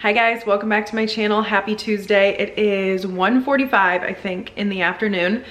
Hi guys, welcome back to my channel. Happy Tuesday. It is 1:45, I think, in the afternoon,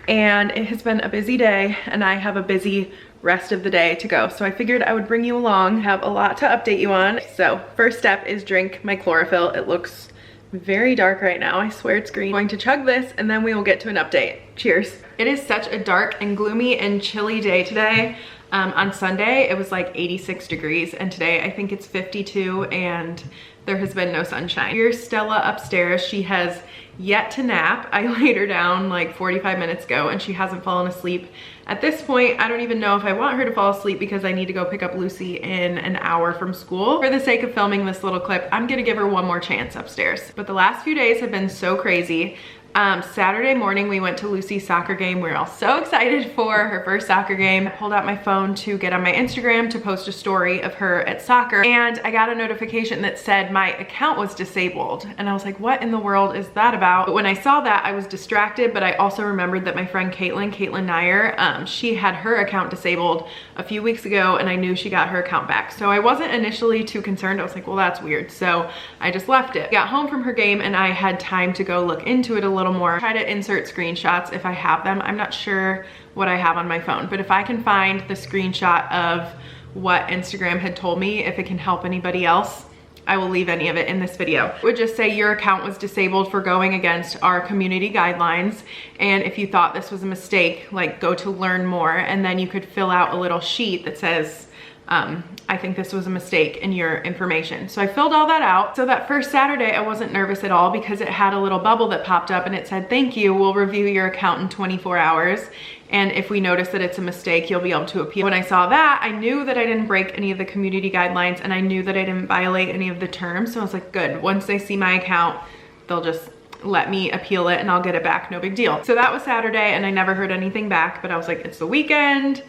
and it has been a busy day and I have a busy rest of the day to go. So I figured I would bring you along, have a lot to update you on. So first step is drink my chlorophyll. It looks very dark right now. I swear it's green. I'm going to chug this and then we will get to an update. Cheers. It is such a dark and gloomy and chilly day today. On Sunday, it was like 86 degrees and today I think it's 52 and there has been no sunshine. Here's Stella upstairs. She has yet to nap. I laid her down like 45 minutes ago and she hasn't fallen asleep. At this point, I don't even know if I want her to fall asleep because I need to go pick up Lucy in an hour from school. For the sake of filming this little clip, I'm gonna give her one more chance upstairs. But the last few days have been so crazy. Saturday morning we went to Lucy's soccer game. We were all so excited for her first soccer game. I pulled out my phone to get on my Instagram to post a story of her at soccer, and I got a notification that said my account was disabled, and I was like, what in the world is that about? But when I saw that, I was distracted, but I also remembered that my friend Caitlin Nyer, she had her account disabled a few weeks ago and I knew she got her account back. So I wasn't initially too concerned. I was like, well, that's weird. So I just left it. Got home from her game and I had time to go look into it a little more. Try to insert screenshots if I have them. I'm not sure what I have on my phone, but if I can find the screenshot of what Instagram had told me, if it can help anybody else, I will leave any of it in this video. It would just say your account was disabled for going against our community guidelines, and if you thought this was a mistake, like go to learn more, and then you could fill out a little sheet that says I think this was a mistake in your information. So I filled all that out. So that first Saturday, I wasn't nervous at all because it had a little bubble that popped up and it said, thank you, we'll review your account in 24 hours. And if we notice that it's a mistake, you'll be able to appeal. When I saw that, I knew that I didn't break any of the community guidelines and I knew that I didn't violate any of the terms. So I was like, good, once they see my account, they'll just let me appeal it and I'll get it back, no big deal. So that was Saturday and I never heard anything back, but I was like, it's the weekend.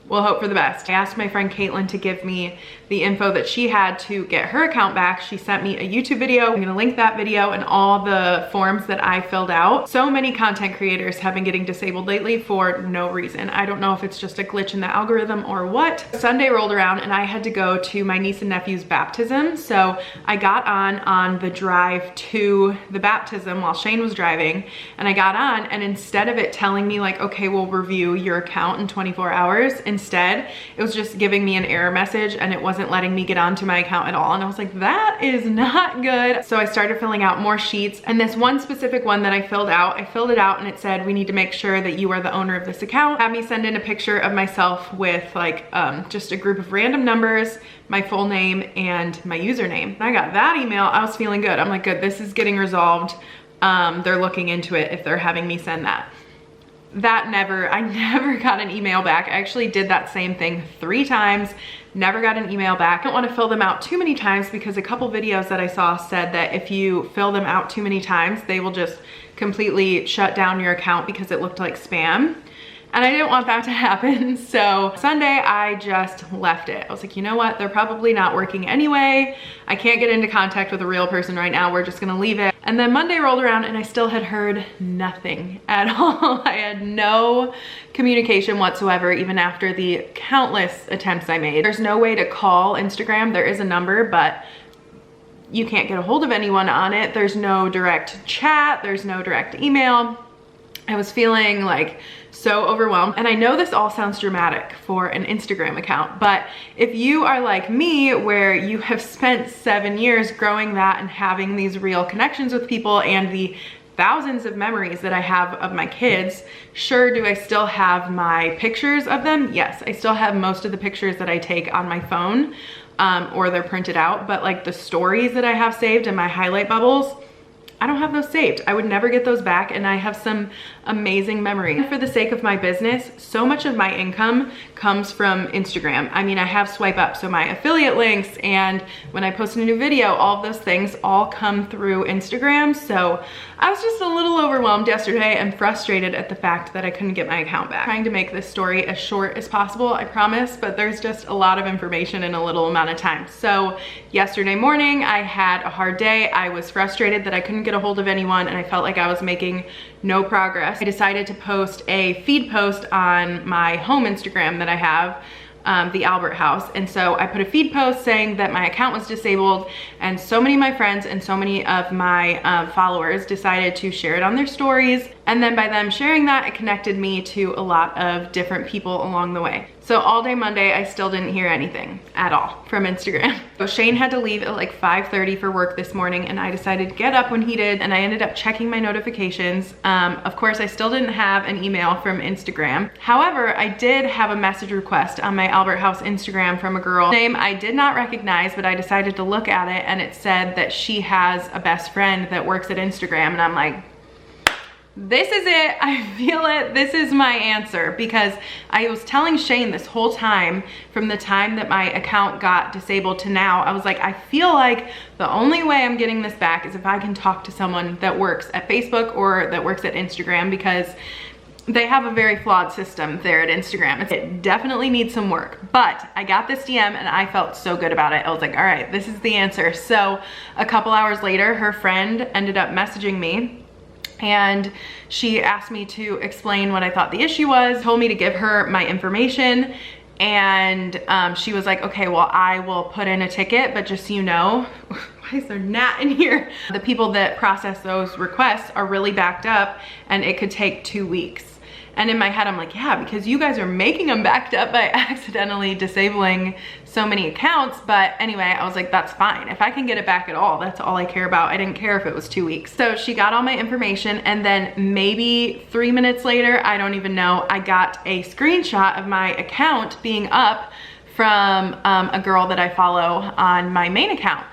We'll hope for the best. I asked my friend Caitlin to give me the info that she had to get her account back. She sent me a YouTube video. I'm gonna link that video and all the forms that I filled out. So many content creators have been getting disabled lately for no reason. I don't know if it's just a glitch in the algorithm or what. Sunday rolled around and I had to go to my niece and nephew's baptism. So I got on the drive to the baptism while Shane was driving, and I got on, and instead of it telling me like, okay, we'll review your account in 24 hours, instead, it was just giving me an error message and it wasn't letting me get onto my account at all. And I was like, that is not good. So I started filling out more sheets, and this one specific one that I filled it out and it said, we need to make sure that you are the owner of this account. Had me send in a picture of myself with like just a group of random numbers, my full name and my username. And I got that email. I was feeling good. I'm like, good, this is getting resolved. They're looking into it if they're having me send that. I never got an email back. I actually did that same thing 3 times, never got an email back. I don't want to fill them out too many times because a couple videos that I saw said that if you fill them out too many times, they will just completely shut down your account because it looked like spam. And I didn't want that to happen. So Sunday, I just left it. I was like, you know what? They're probably not working anyway. I can't get into contact with a real person right now. We're just gonna leave it. And then Monday rolled around and I still had heard nothing at all. I had no communication whatsoever, even after the countless attempts I made. There's no way to call Instagram. There is a number, but you can't get a hold of anyone on it. There's no direct chat. There's no direct email. I was feeling like so overwhelmed. And I know this all sounds dramatic for an Instagram account, but if you are like me, where you have spent 7 years growing that and having these real connections with people and the thousands of memories that I have of my kids, sure, do I still have my pictures of them? Yes, I still have most of the pictures that I take on my phone, or they're printed out, but like the stories that I have saved in my highlight bubbles, I don't have those saved. I would never get those back, and I have some amazing memories. For the sake of my business, so much of my income comes from Instagram. I mean, I have Swipe Up, so my affiliate links, and when I post a new video, all of those things all come through Instagram. So I was just a little overwhelmed yesterday and frustrated at the fact that I couldn't get my account back. Trying to make this story as short as possible, I promise, but there's just a lot of information in a little amount of time. So yesterday morning, I had a hard day. I was frustrated that I couldn't get a hold of anyone, and I felt like I was making no progress. I decided to post a feed post on my home Instagram that I have the Albert House. And so I put a feed post saying that my account was disabled, and so many of my friends and so many of my followers decided to share it on their stories. And then by them sharing that, it connected me to a lot of different people along the way. So all day Monday, I still didn't hear anything at all from Instagram. So Shane had to leave at like 5:30 for work this morning, and I decided to get up when he did, and I ended up checking my notifications. Of course, I still didn't have an email from Instagram. However, I did have a message request on my Albert House Instagram from a girl name I did not recognize, but I decided to look at it, and it said that she has a best friend that works at Instagram, and I'm like, this is it. I feel it. This is my answer, because I was telling Shane this whole time, from the time that my account got disabled to now, I was like, I feel like the only way I'm getting this back is if I can talk to someone that works at Facebook or that works at Instagram, because they have a very flawed system there at Instagram. It definitely needs some work, but I got this DM and I felt so good about it. I was like, all right, this is the answer. So a couple hours later, her friend ended up messaging me, and she asked me to explain what I thought the issue was, told me to give her my information, and she was like, okay, well, I will put in a ticket, but just so you know, why is there gnat in here? The people that process those requests are really backed up, and it could take 2 weeks. And in my head, I'm like, yeah, because you guys are making them backed up by accidentally disabling so many accounts. But anyway, I was like, that's fine. If I can get it back at all, that's all I care about. I didn't care if it was 2 weeks. So she got all my information, and then maybe 3 minutes later, I don't even know, I got a screenshot of my account being up from a girl that I follow on my main account.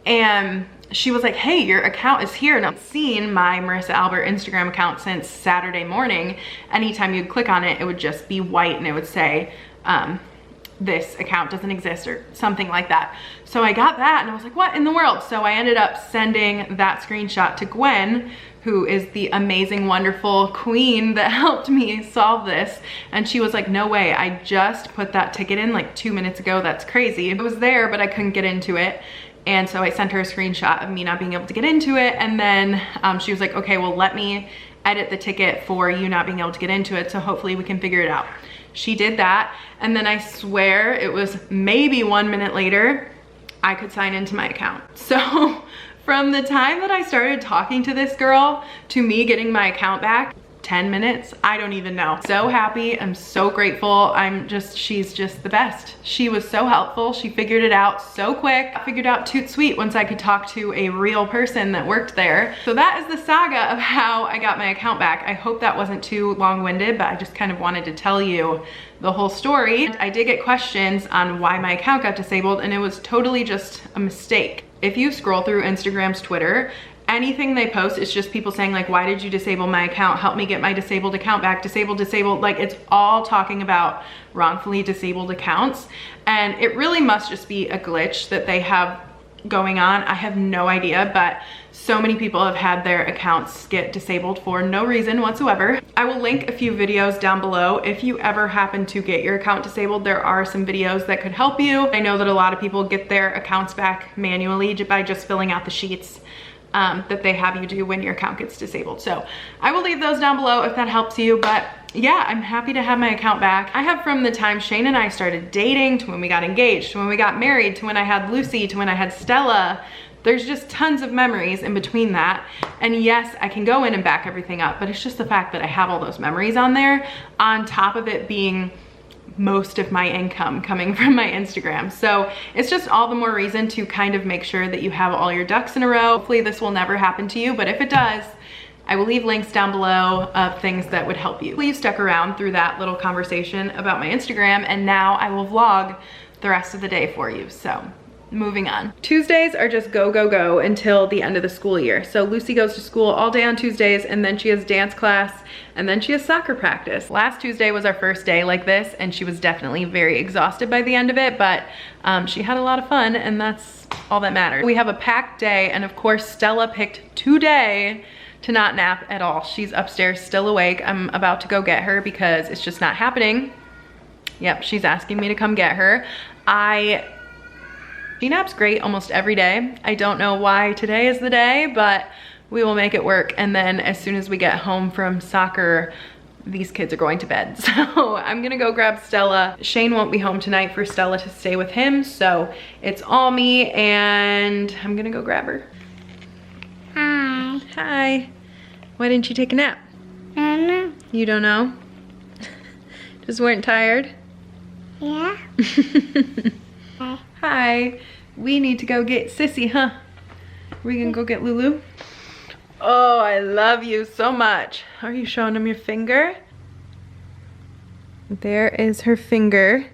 And she was like, hey, your account is here. And I've seen my Marissa Albert Instagram account since Saturday morning. Anytime you'd click on it, it would just be white, and it would say, this account doesn't exist, or something like that. So I got that, and I was like, what in the world? So I ended up sending that screenshot to Gwen, who is the amazing, wonderful queen that helped me solve this. And she was like, no way, I just put that ticket in like 2 minutes ago. That's crazy. It was there, but I couldn't get into it. And so I sent her a screenshot of me not being able to get into it. And then she was like, okay, well, let me edit the ticket for you not being able to get into it, so hopefully we can figure it out. She did that. And then I swear it was maybe 1 minute later, I could sign into my account. So from the time that I started talking to this girl to me getting my account back, 10 minutes, I don't even know. So happy, I'm so grateful. She's just the best. She was so helpful. She figured it out so quick. I figured out toot sweet once I could talk to a real person that worked there. So that is the saga of how I got my account back. I hope that wasn't too long-winded, but I just kind of wanted to tell you the whole story. I did get questions on why my account got disabled, and it was totally just a mistake. If you scroll through Instagram's Twitter, anything they post is just people saying like, why did you disable my account? Help me get my disabled account back. Disabled. Like, it's all talking about wrongfully disabled accounts. And it really must just be a glitch that they have going on. I have no idea, but so many people have had their accounts get disabled for no reason whatsoever. I will link a few videos down below. If you ever happen to get your account disabled, there are some videos that could help you. I know that a lot of people get their accounts back manually by just filling out the sheets that they have you do when your account gets disabled. So I will leave those down below if that helps you. But yeah, I'm happy to have my account back. I have, from the time Shane and I started dating to when we got engaged, to when we got married, to when I had Lucy, to when I had Stella, there's just tons of memories in between that. And yes, I can go in and back everything up, but it's just the fact that I have all those memories on there, on top of it being most of my income coming from my Instagram. So it's just all the more reason to kind of make sure that you have all your ducks in a row. Hopefully this will never happen to you, but if it does, I will leave links down below of things that would help you. Please stuck around through that little conversation about my Instagram, and now I will vlog the rest of the day for you. So moving on. Tuesdays are just go, go, go until the end of the school year. So Lucy goes to school all day on Tuesdays, and then she has dance class, and then she has soccer practice. Last Tuesday was our first day like this, and she was definitely very exhausted by the end of it, but she had a lot of fun, and that's all that matters. We have a packed day, and of course Stella picked today to not nap at all. She's upstairs still awake. I'm about to go get her because it's just not happening. Yep, she's asking me to come get her. She naps great almost every day. I don't know why today is the day, but we will make it work. And then as soon as we get home from soccer, these kids are going to bed. So I'm gonna go grab Stella. Shane won't be home tonight for Stella to stay with him, so it's all me, and I'm gonna go grab her. Hi. Hi. Why didn't you take a nap? I don't know. You don't know? Just weren't tired? Yeah. Hi. Hi. We need to go get Sissy, huh? We gonna go get Lulu? Oh, I love you so much. Are you showing him your finger? There is her finger.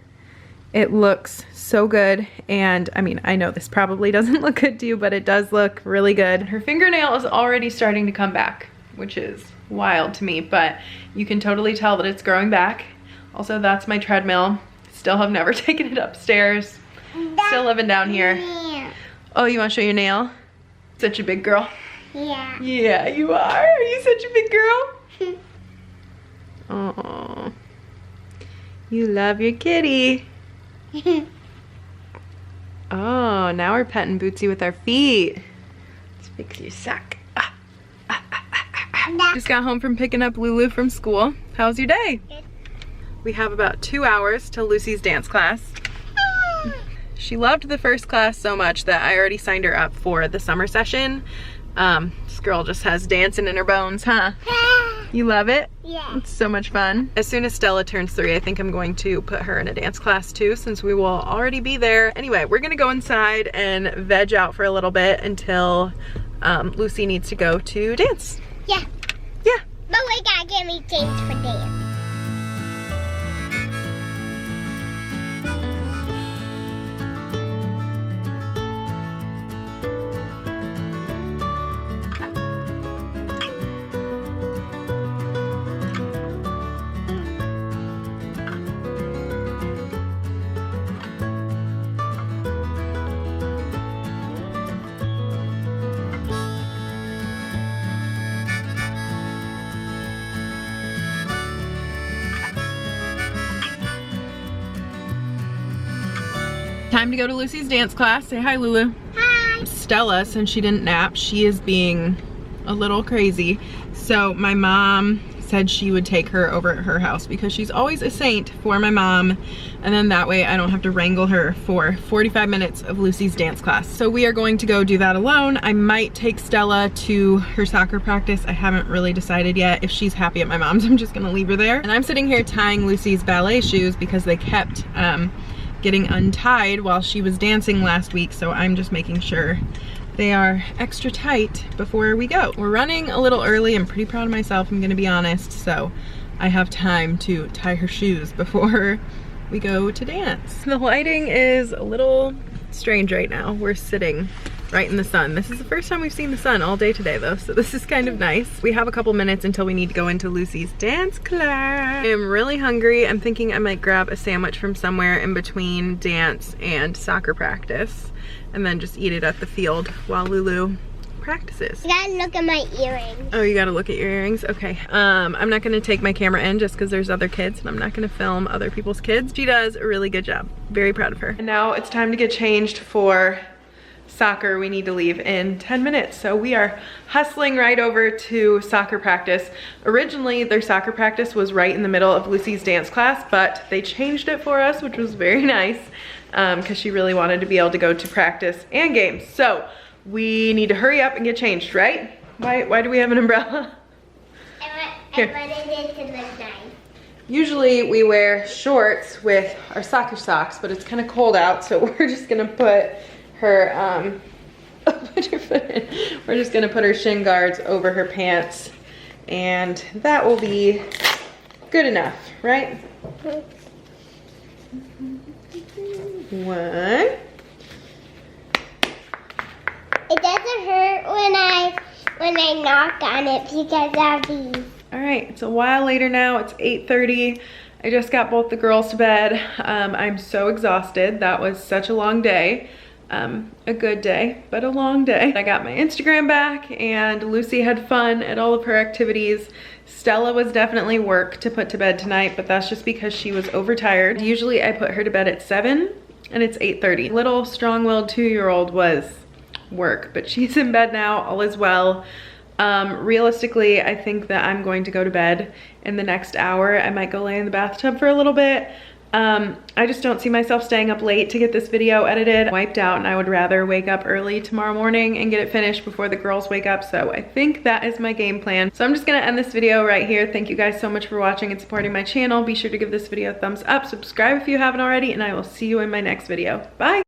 It looks so good, and I mean, I know this probably doesn't look good to you, but it does look really good. Her fingernail is already starting to come back, which is wild to me, but you can totally tell that it's growing back. Also, that's my treadmill. Still have never taken it upstairs. Still living down here. Yeah. Oh, you want to show your nail? Such a big girl. Yeah. Yeah, you are. Are you such a big girl? Oh, you love your kitty. Oh, now we're petting Bootsy with our feet. Let's fix your sock. Just got home from picking up Lulu from school. How's your day? Good. We have about 2 hours till Lucy's dance class. She loved the first class so much that I already signed her up for the summer session. This girl just has dancing in her bones, huh? You love it? Yeah. It's so much fun. As soon as Stella turns 3, I think I'm going to put her in a dance class too, since we will already be there. Anyway, we're gonna go inside and veg out for a little bit until Lucy needs to go to dance. Yeah. Yeah. But we gotta get me changed for dance. Time to go to Lucy's dance class. Say hi, Lulu. Hi. Stella, since she didn't nap, she is being a little crazy. So my mom said she would take her over at her house because she's always a saint for my mom. And then that way I don't have to wrangle her for 45 minutes of Lucy's dance class. So we are going to go do that alone. I might take Stella to her soccer practice. I haven't really decided yet. If she's happy at my mom's, I'm just gonna leave her there. And I'm sitting here tying Lucy's ballet shoes because they kept getting untied while she was dancing last week, so I'm just making sure they are extra tight before we go. We're running a little early. I'm pretty proud of myself, I'm gonna be honest, so I have time to tie her shoes before we go to dance. The lighting is a little strange right now. We're sitting right in the sun. This is the first time we've seen the sun all day today though, so this is kind of nice. We have a couple minutes until we need to go into Lucy's dance class. I am really hungry. I'm thinking I might grab a sandwich from somewhere in between dance and soccer practice and then just eat it at the field while Lulu practices. You gotta look at my earrings. Oh, you gotta look at your earrings? Okay. I'm not gonna take my camera in just because there's other kids and I'm not gonna film other people's kids. She does a really good job. Very proud of her. And now it's time to get changed for soccer. We need to leave in 10 minutes. So we are hustling right over to soccer practice. Originally, their soccer practice was right in the middle of Lucy's dance class, but they changed it for us, which was very nice because she really wanted to be able to go to practice and games. So we need to hurry up and get changed, right? Why do we have an umbrella? I wanted it to look nice. Usually we wear shorts with our soccer socks, but it's kind of cold out, so we're just gonna put her, put your foot in. We're just gonna put her shin guards over her pants, and that will be good enough, right? One. It doesn't hurt when I knock on it because of these. All right, it's a while later now. It's 8:30. I just got both the girls to bed. I'm so exhausted. That was such a long day. A good day, but a long day. I got my Instagram back and Lucy had fun at all of her activities. Stella was definitely work to put to bed tonight, but that's just because she was overtired. Usually I put her to bed at 7 and it's 8:30. Little strong-willed 2-year-old was work, but she's in bed now, all is well. Realistically, I think that I'm going to go to bed in the next hour. I might go lay in the bathtub for a little bit. I just don't see myself staying up late to get this video edited, wiped out, and I would rather wake up early tomorrow morning and get it finished before the girls wake up. So I think that is my game plan. So I'm just gonna end this video right here. Thank you guys so much for watching and supporting my channel. Be sure to give this video a thumbs up, subscribe if you haven't already, and I will see you in my next video. Bye.